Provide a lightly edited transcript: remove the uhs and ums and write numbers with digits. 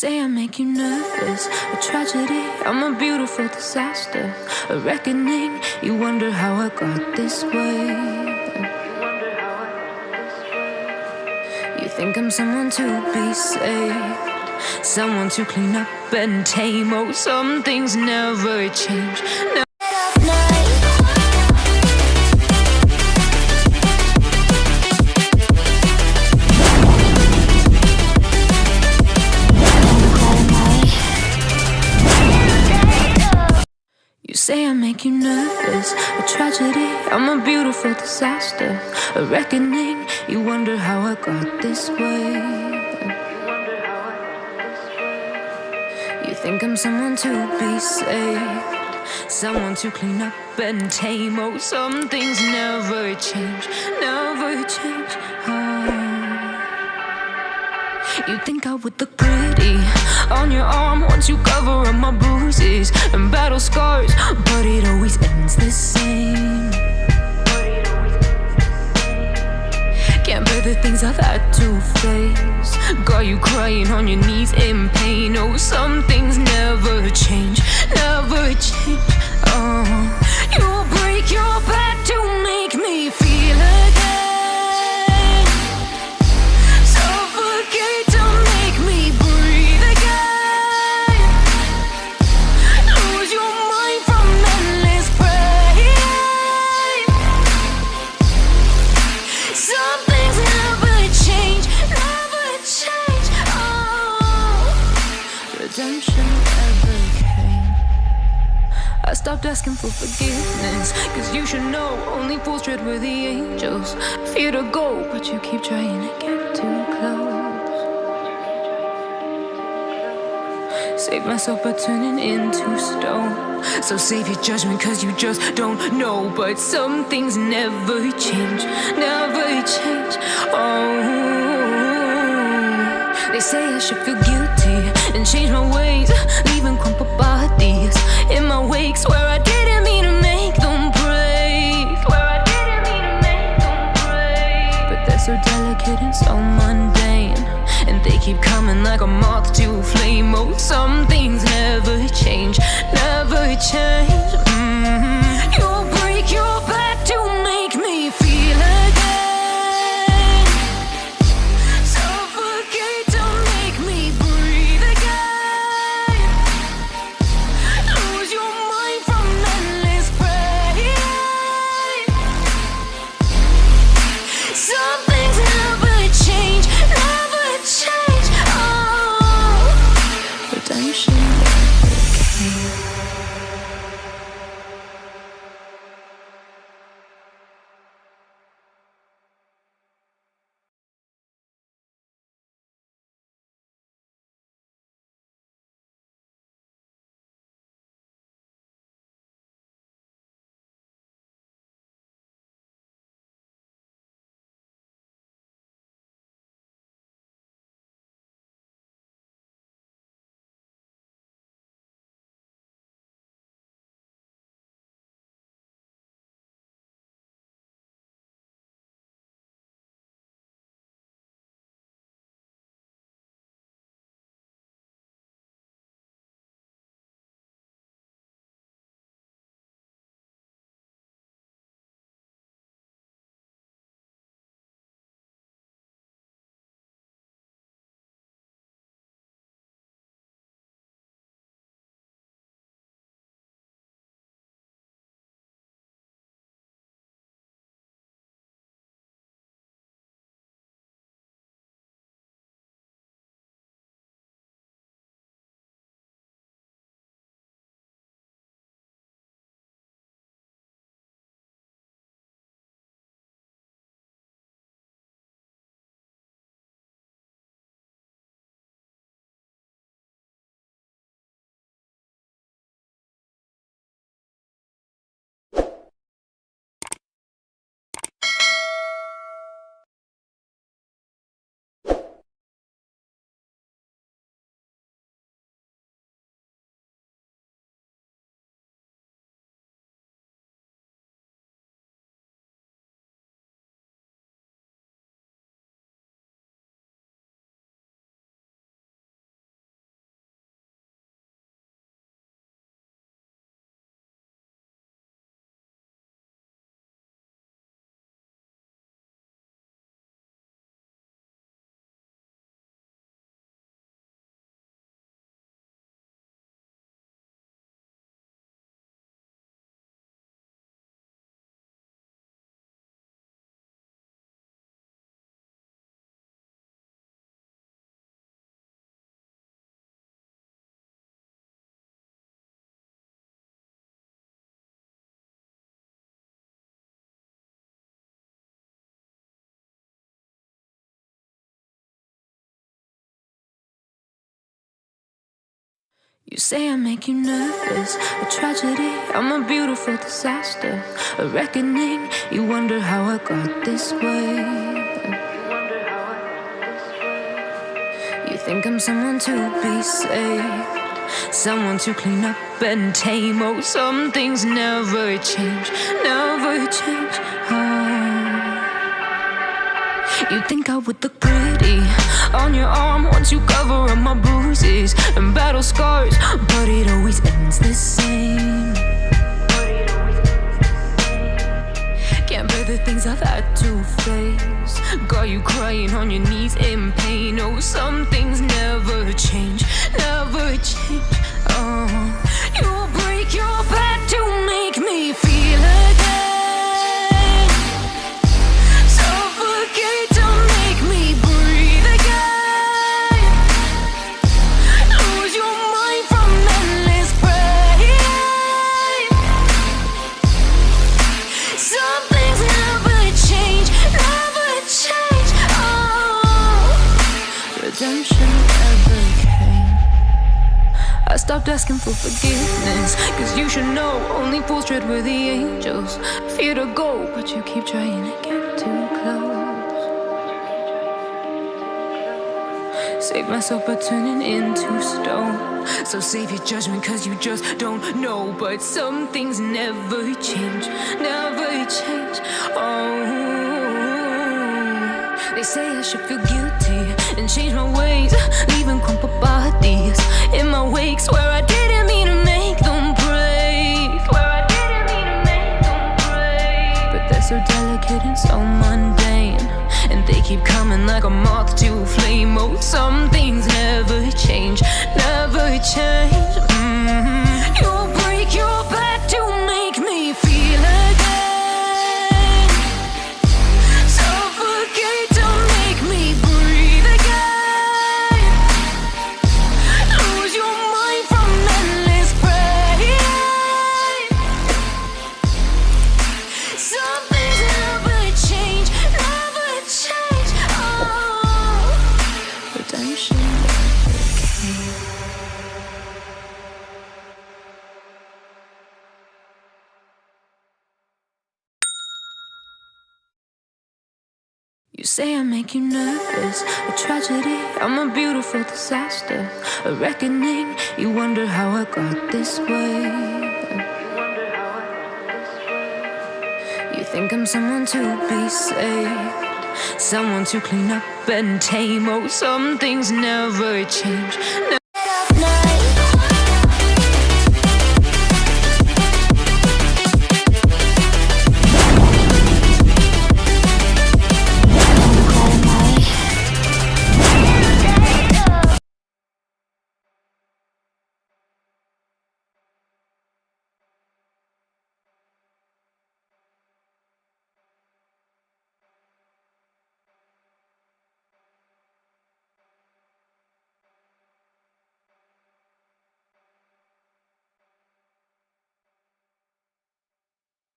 say I make you nervous, a tragedy, I'm a beautiful disaster, a reckoning, you wonder how I got this way. You think I'm someone to be saved, someone to clean up and tame. Oh, some things never change. You say I make you nervous, a tragedy, I'm a beautiful disaster, a reckoning, you wonder how I got this way. You think I'm someone to be saved, someone to clean up and tame. Oh, some things never change, never change. Oh. You think I would look pretty on your arm once you cover up my bruises and battle scars, but it always ends the same. Can't bear the things I've had to face, got you crying on your knees in pain. Oh, some things never change, never change. Oh, you'll break your back to make me feel again. I stopped asking for forgiveness, cause you should know only fools tread with the angels. Fear to go, but you keep trying to get too close. Save myself by turning into stone. So save your judgment cause you just don't know. But some things never change, never change. Oh, they say I should feel guilty and change my ways, leaving crumpled bodies in my wake. Swear I didn't mean to make them break, swear I didn't mean to make them break. But they're so delicate and so mundane, and they keep coming like a moth to a flame. Oh, some things never change, never change. You'll break your back to make me feel again. Redemption. You say I make you nervous, a tragedy, I'm a beautiful disaster, a reckoning, you wonder how I got this way. You think I'm someone to be saved, someone to clean up and tame. Oh, some things never change, never change. You think I would look pretty on your arm once you cover up my bruises and battle scars, but it always ends the same. Can't bear the things I've had to face, got you crying on your knees in pain. Oh, some things never change, never change. Oh, you'll break your back to make me feel again. Redemption never came. I stopped asking for forgiveness, cause you should know only fools tread where the angels fear to go, but you keep trying to get too close. Save myself by turning into stone, so save your judgment cause you just don't know. But some things never change, never change. Oh, they say I should feel guilty and change my ways, leaving crumpled bodies in my wake. Swear I didn't mean to make them break, swear I didn't mean to make them break. But they're so delicate and so mundane, and they keep coming like a moth to a flame. Oh, some things never change, never change. You'll break your back to make me feel again. You say I make you nervous, a tragedy, I'm a beautiful disaster, a reckoning, you wonder how I got this way. You think I'm someone to be saved, someone to clean up and tame. Oh, some things never change.